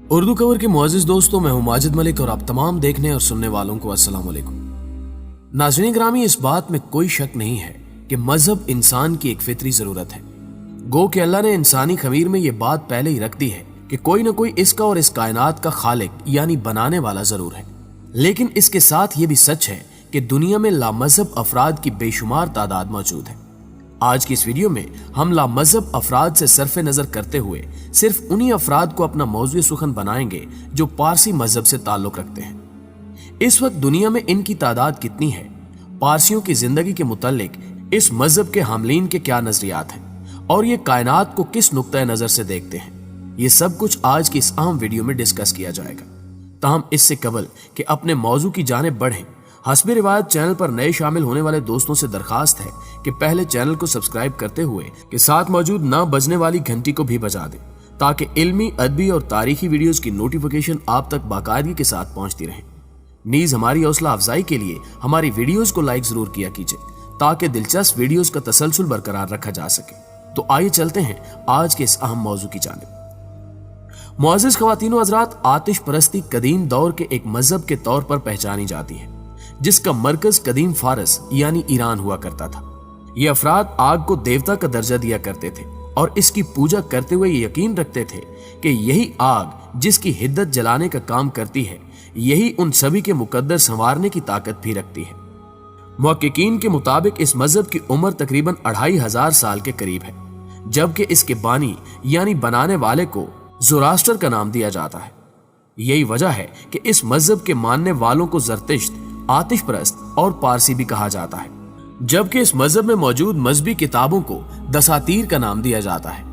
Urdu cover के मुअज़्ज़िज़ दोस्तों, मैं हूं माजिद मलिक और आप तमाम देखने और सुनने वालों को अस्सलाम वालेकुम। नाज़रीन ग्रामी, इस बात में कोई शक नहीं है कि मजहब इंसान की एक फितरी जरूरत है। गो कि अल्लाह ने इंसानी खमीर में ये बात पहले ही रख दी है कि कोई न कोई इसका और इस कायनात का खालिक यानी बनाने वाला जरूर है। लेकिन इसके साथ ये भी सच है कि दुनिया में लामजहब अफराद की बेशुमार तादाद मौजूद है। आज की इस वीडियो में हम लामजहब अफराद से सरफे नजर करते हुए सिर्फ उन्हीं अफराद को अपना मौज़ू सुखन बनाएंगे जो पारसी मजहब से ताल्लुक रखते हैं। इस वक्त दुनिया में इनकी तादाद कितनी है, पारसियों की जिंदगी के मुतालिक इस मजहब के हामलीन के क्या नजरियात हैं और ये कायनात को किस नुक्ता नजर से देखते हैं, ये सब कुछ आज की इस अहम वीडियो में डिस्कस किया जाएगा। ताहम इससे कबल कि अपने मौजू की जानिब बढ़ें, हस्बे रिवायत चैनल पर नए शामिल होने वाले दोस्तों से दरखास्त है कि पहले चैनल को सब्सक्राइब करते हुए के साथ मौजूद ना बजने वाली घंटी को भी बजा दें ताकि इल्मी, अदबी और तारीखी वीडियोस की नोटिफिकेशन आप तक बाकायदगी के साथ पहुंचती रहे। नीज हमारी हौसला अफजाई के लिए हमारी वीडियोस को लाइक जरूर किया कीजिए ताकि दिलचस्प वीडियोस का तसलसल बरकरार रखा जा सके। तो आइए चलते हैं आज के इस अहम मौजू की जानिब। मुअज़्ज़िज़ ख़वातीन व हज़रात, आतिश परस्ती कदीम दौर के एक मजहब के तौर पर पहचानी जाती है जिसका मरकज कदीम फारस यानी ईरान हुआ करता था। ये अफराद आग को देवता का दर्जा दिया करते थे और इसकी पूजा करते हुए ये यकीन रखते थे कि यही आग जिसकी हिद्दत जलाने का काम करती है, यही उन सभी के मुकद्दर संवारने की ताकत भी रखती है। मुहक्किकीन के मुताबिक इस मजहब की उम्र तकरीबन 2500 साल के करीब है, जबकि इसके बानी यानी बनाने वाले को ज़ोरास्टर का नाम दिया जाता है। यही वजह है कि इस मजहब के मानने वालों को ज़रतिश्त, आतिश परस्त और पारसी भी कहा जाता है, जबकि इस मजहब में मौजूद मजहबी किताबों को दसातीर का नाम दिया जाता है।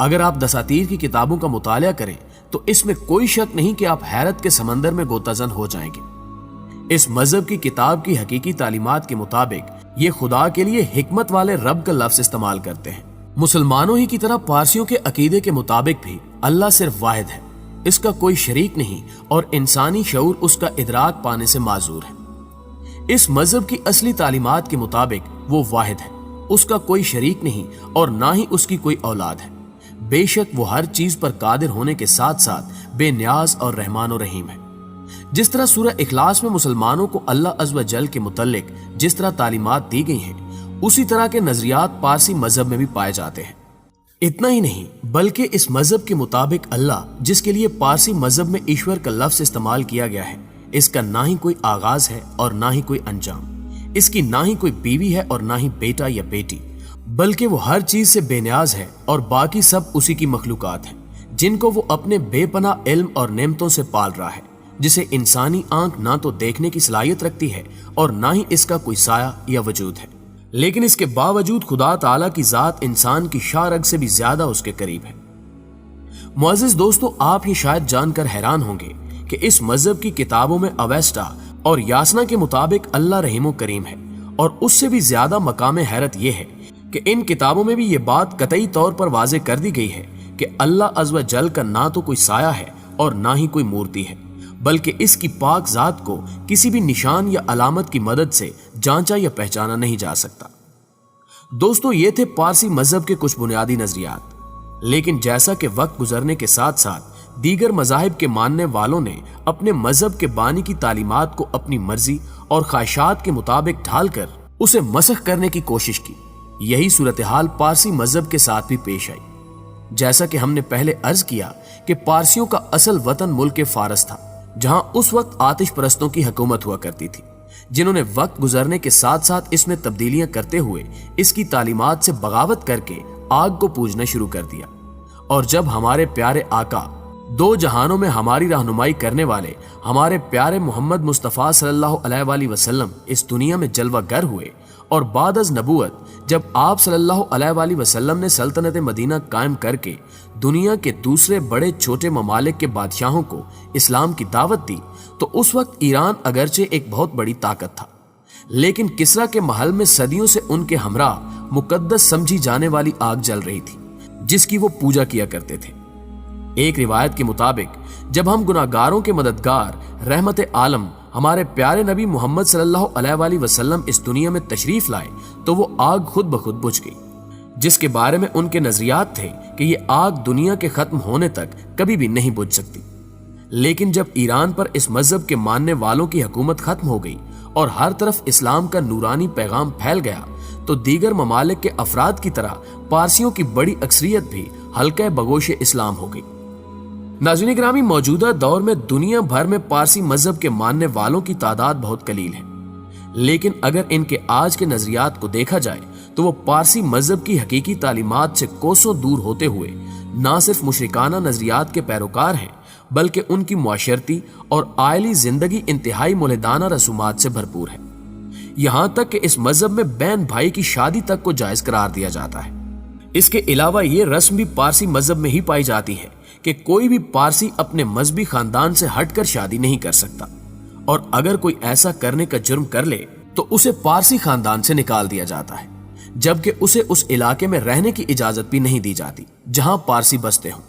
अगर आप दसातीर की किताबों का मुतालिया करें तो इसमें कोई शक नहीं कि आप हैरत के समंदर में गोताजन हो जाएंगे। इस मजहब की किताब की हकीकी तालीमात के मुताबिक ये खुदा के लिए हिकमत वाले रब का लफ्ज इस्तेमाल करते हैं। मुसलमानों ही की तरह पारसियों के अकीदे के मुताबिक भी अल्लाह सिर्फ वाहिद है, इसका कोई शरीक नहीं और इंसानी शऊर उसका इदराक पाने से माजूर है। इस मजहब की असली तालीमात के मुताबिक वो वाहिद है, उसका कोई शरीक नहीं और ना ही उसकी कोई औलाद है। बेशक वो हर चीज पर कादिर होने के साथ साथ बेनियाज और रहमान और रहीम है। जिस तरह सूरह इखलास में मुसलमानों को अल्लाह अज़्ज़ व जल के मुतल्लिक जिस तरह तालीमात दी गई हैं, उसी तरह के नजरियात पारसी मजहब में भी पाए जाते हैं। इतना ही नहीं बल्कि इस मजहब के मुताबिक अल्लाह, जिसके लिए पारसी मजहब में ईश्वर का लफ्ज इस्तेमाल किया गया है, इसका ना ही कोई आगाज है और ना ही कोई अंजाम। इसकी ना ही कोई बीवी है और ना ही बेटा या बेटी, बल्कि वो हर चीज से बेनियाज है और बाकी सब उसी की मखलूकात है जिनको वो अपने बेपनाह इल्म और नेमतों से पाल रहा है, जिसे इंसानी आंख ना तो देखने की सलाहियत रखती है और ना ही इसका कोई साया या वजूद है। लेकिन इसके बावजूद खुदा ताला की जात इंसान की शारग से भी ज्यादा उसके करीब है। मुअज़्ज़िज़ दोस्तों, आप ये शायद जानकर हैरान होंगे कि इस मजहब की किताबों में अवेस्टा और यासना के मुताबिक अल्लाह रहीम करीम है, और उससे भी ज्यादा मकाम हैरत यह है कि इन किताबों में भी ये बात कतई तौर पर वाज़े कर दी गई है कि अल्लाह अज़्ज़ व जल का ना तो कोई साया है और ना ही कोई मूर्ति है, बल्कि इसकी पाक जात को किसी भी निशान या अलामत की मदद से जांचा या पहचाना नहीं जा सकता। दोस्तों, ये थे पारसी मजहब के कुछ बुनियादी नजरियात। लेकिन जैसा कि वक्त गुजरने के साथ साथ दीगर मजाहिब के मानने वालों ने अपने मजहब के बानी की तालीमात को अपनी मर्जी और ख्वाहिशात के मुताबिक ढालकर उसे मसख करने की कोशिश की। यही सूरत हाल पारसी मजहब के साथ भी पेश आई। जैसा कि हमने पहले अर्ज किया कि पारसियों का असल वतन मुल्क फारस था, जहां उस वक्त आतिश परस्तों की हुकूमत हुआ करती थी, जिन्होंने वक्त गुजरने के साथ साथ इसमें तब्दीलियां करते हुए इसकी तालीमात से बगावत करके आग को पूजना शुरू कर दिया। और जब हमारे प्यारे आका, दो जहानों में हमारी रहनुमाई करने वाले हमारे प्यारे मोहम्मद मुस्तफ़ा सल्लल्लाहु अलैहि वसल्लम इस दुनिया में जलवागर हुए और बाद अज़ नबूवत जब आप सल्लल्लाहु अलैहि वसल्लम ने सल्तनत मदीना कायम करके दुनिया के दूसरे बड़े छोटे ममालिक के बादशाहों को इस्लाम की दावत दी, तो उस वक्त ईरान अगरचे एक बहुत बड़ी ताकत था, लेकिन किसरा के महल में सदियों से उनके हमरा मुकद्दस समझी जाने वाली आग जल रही थी जिसकी वो पूजा किया करते थे। एक रिवायत के मुताबिक जब हम गुनाहगारों के मददगार रहमत आलम हमारे प्यारे नबी मोहम्मद सल्लल्लाहु अलैहि वसल्लम इस दुनिया में तशरीफ लाए तो वो आग खुद ब खुद बुझ गई। जिसके बारे में उनके नजरियात थे कि ये आग दुनिया के खत्म होने तक कभी भी नहीं बुझ सकती। लेकिन जब ईरान पर इस मजहब के मानने वालों की हुकूमत खत्म हो गई और हर तरफ इस्लाम का नूरानी पैगाम फैल गया, तो दीगर ममालिक के अफराद की तरह पारसियों की बड़ी अक्सरियत भी हल्के बगोश इस्लाम हो गई। नाज़रीन ग्रामी, मौजूदा दौर में दुनिया भर में पारसी मजहब के मानने वालों की तादाद बहुत कलील है, लेकिन अगर इनके आज के नजरियात को देखा जाए तो वो पारसी मजहब की हकीकी तालीमात से कोसों दूर होते हुए ना सिर्फ मुशरिकाना नजरियात के पैरोकार हैं, बल्कि उनकी मुआशरती और आयली जिंदगी इंतहाई मुलहिदाना रसूमात से भरपूर है। यहां तक कि इस मजहब में बहन भाई की शादी तक को जायज करार दिया जाता है। इसके अलावा ये रस्म भी पारसी मजहब में ही पाई जाती है कि कोई भी पारसी अपने मजहबी खानदान से हटकर शादी नहीं कर सकता, और अगर कोई ऐसा करने का जुर्म कर ले तो उसे पारसी खानदान से निकाल दिया जाता है, जबकि उसे उस इलाके में रहने की इजाजत भी नहीं दी जाती जहां पारसी बसते हों।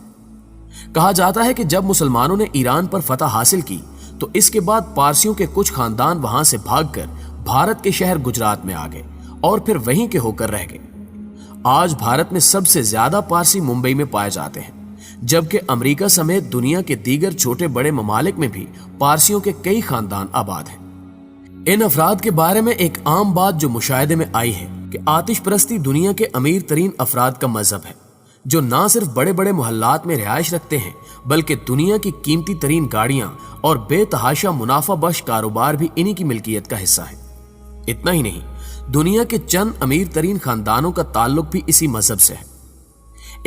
कहा जाता है कि जब मुसलमानों ने ईरान पर फतह हासिल की तो इसके बाद पारसियों के कुछ खानदान वहां से भागकर भारत के शहर गुजरात में आ गए और फिर वहीं के होकर रह गए। आज भारत में सबसे ज्यादा पारसी मुंबई में पाए जाते हैं, जबकि अमेरिका समेत दुनिया के दीगर छोटे बड़े ममालिक में भी पारसियों के कई खानदान आबाद हैं। इन अफराद के बारे में एक आम बात जो मुशाहिदे में आई है कि आतिश परस्ती दुनिया के अमीर तरीन अफराद का मजहब है, जो ना सिर्फ बड़े बड़े मोहल्लात में रिहाइश रखते हैं, बल्कि दुनिया की कीमती तरीन गाड़ियां और बेतहाशा मुनाफा बख्श कारोबार भी इन्हीं की मिल्कियत का हिस्सा है। इतना ही नहीं, दुनिया के चंद अमीर तरीन खानदानों का ताल्लुक भी इसी मजहब से है।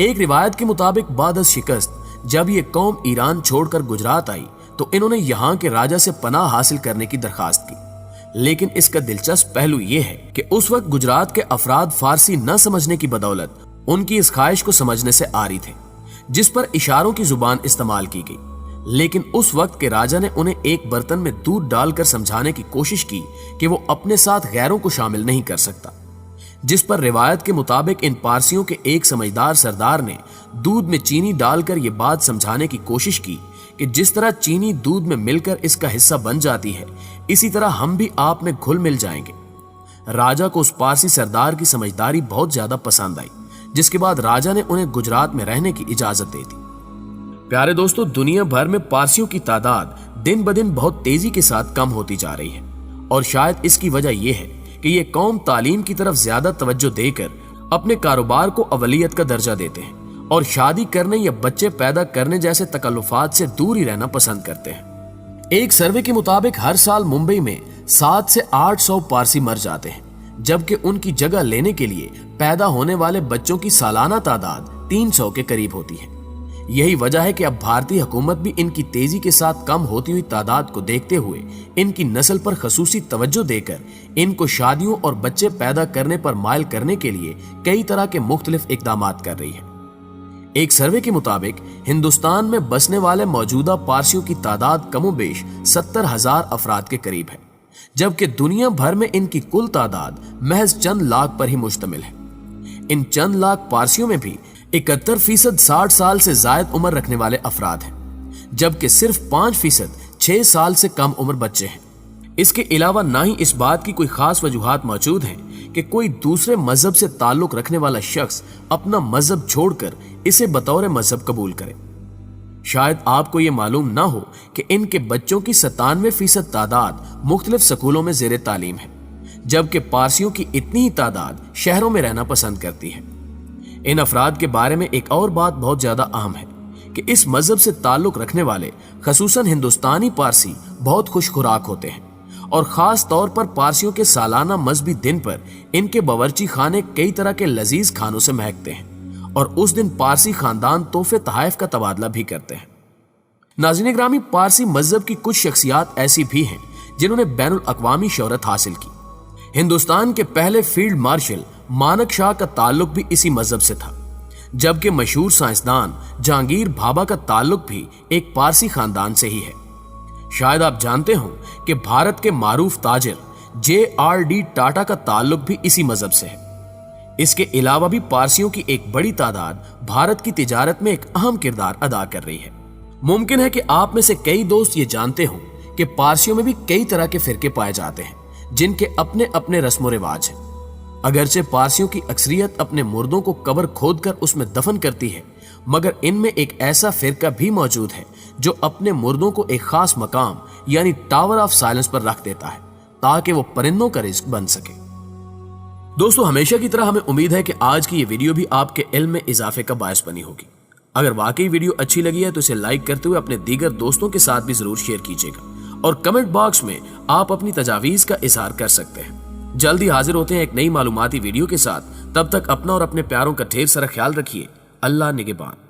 एक रिवायत के मुताबिक बाद शिकस्त जब ये कौम ईरान छोड़कर गुजरात आई तो इन्होंने यहाँ के राजा से पनाह हासिल करने की दरखास्त की, लेकिन इसका दिलचस्प पहलू यह है कि उस वक्त गुजरात के अफराद फारसी न समझने की बदौलत उनकी इस ख्वाहिश को समझने से आरी थे, जिस पर इशारों की जुबान इस्तेमाल की गई। लेकिन उस वक्त के राजा ने उन्हें एक बर्तन में दूध डालकर समझाने की कोशिश की कि वो अपने साथ गैरों को शामिल नहीं कर सकता, जिस पर रिवायत के मुताबिक इन पारसियों के एक समझदार सरदार ने दूध में चीनी डालकर ये बात समझाने की कोशिश की कि जिस तरह चीनी दूध में मिलकर इसका हिस्सा बन जाती है, इसी तरह हम भी आप में घुल मिल जाएंगे। राजा को उस पारसी सरदार की समझदारी बहुत ज्यादा पसंद आई, जिसके बाद राजा ने उन्हें गुजरात में रहने की इजाजत दे दी। प्यारे दोस्तों, दुनिया भर में पारसियों की तादाद दिन ब दिन बहुत तेजी के साथ कम होती जा रही है, और शायद इसकी वजह यह है कि ये कौम तालीम की तरफ ज्यादा तवज्जो देकर अपने कारोबार को अवलियत का दर्जा देते हैं और शादी करने या बच्चे पैदा करने जैसे तकल्लुफात से दूर ही रहना पसंद करते हैं। एक सर्वे के मुताबिक हर साल मुंबई में 700 से 800 पारसी मर जाते हैं, जबकि उनकी जगह लेने के लिए पैदा होने वाले बच्चों की सालाना तादाद 300 के करीब होती है। यही वजह है कि अब भारतीय हुकूमत भी इनकी तेजी के साथ कम होती हुई तादाद को देखते हुए इनकी नस्ल पर खसूसी तवज्जो देकर इनको शादियों और बच्चे पैदा करने पर मायल करने के लिए कई तरह के मुख्तलिफ इकदामात कर रही है। एक सर्वे के मुताबिक हिंदुस्तान में बसने वाले मौजूदा पारसियों की तादाद कमोबेश 70,000 अफराद के करीब है, जबकि दुनिया भर में इनकी कुल तादाद महज चंद लाख पर ही मुश्तमिल है। इन चंद लाख पारसियों में भी 71% 60 साल से जायद उम्र रखने वाले अफराद हैं, जबकि सिर्फ 5% 6 साल से कम उम्र बच्चे हैं। इसके अलावा ना ही इस बात की कोई खास वजूहात मौजूद हैं कि कोई दूसरे मजहब से ताल्लुक रखने वाला शख्स अपना मजहब छोड़कर इसे बतौर मजहब कबूल करे। शायद आपको ये मालूम ना हो कि इनके बच्चों की 97% तादाद मुख्तलिफ स्कूलों में ज़ेरे तालीम है, जबकि पारसियों की इतनी ही तादाद शहरों में रहना पसंद करती है। इन अफराद के बारे में एक और बात बहुत ज्यादा अहम है कि इस मजहब से ताल्लुक रखने वाले खसूसन हिंदुस्तानी पारसी बहुत खुश खुराक होते हैं, और खास तौर पर पारसियों के सालाना मजहबी दिन पर इनके बावर्ची खाने कई तरह के लजीज खानों से महकते हैं, और उस दिन पारसी खानदान तोहफे तहाइफ का तबादला भी करते हैं। नाज़रीन ग्रामी, पारसी मजहब की कुछ शख्सियात ऐसी भी हैं जिन्होंने बैनुल अक़वामी शोहरत हासिल की। हिंदुस्तान के पहले फील्ड मार्शल मानक शाह का ताल्लुक भी इसी मजहब से था, जबकि मशहूर साइंसदान जहांगीर भाभा का ताल्लुक भी एक पारसी खानदान से ही है। शायद आप जानते हो कि भारत के मारूफ ताजिर JRD टाटा का ताल्लुक भी इसी मजहब से है। इसके अलावा भी पारसियों की एक बड़ी तादाद भारत की तिजारत में एक अहम किरदार अदा कर रही है। मुमकिन है कि आप में से कई दोस्त ये जानते हो कि पारसियों में भी कई तरह के फिरके पाए जाते हैं, जिनके अपने अपने रस्म व रिवाज हैं। اگرچہ پارسیوں کی اکثریت اپنے مردوں کو قبر کھود کر اس میں دفن کرتی ہے، مگر ان میں ایک ایسا فرقہ بھی موجود ہے جو اپنے مردوں کو ایک خاص مقام یعنی ٹاور آف سائلنس پر رکھ دیتا ہے تاکہ وہ پرندوں کا رزق بن سکے۔ دوستو، ہمیشہ کی طرح ہمیں امید ہے کہ آج کی یہ ویڈیو بھی آپ کے علم میں اضافے کا باعث بنی ہوگی۔ اگر واقعی ویڈیو اچھی لگی ہے تو اسے لائک کرتے ہوئے اپنے دیگر دوستوں کے ساتھ بھی ضرور شیئر کیجیے گا، اور کمنٹ باکس میں آپ اپنی تجاویز کا اظہار کر سکتے ہیں۔ جلدی حاضر ہوتے ہیں ایک نئی معلوماتی ویڈیو کے ساتھ، تب تک اپنا اور اپنے پیاروں کا ڈھیر سارا خیال رکھیے۔ اللہ نگہبان۔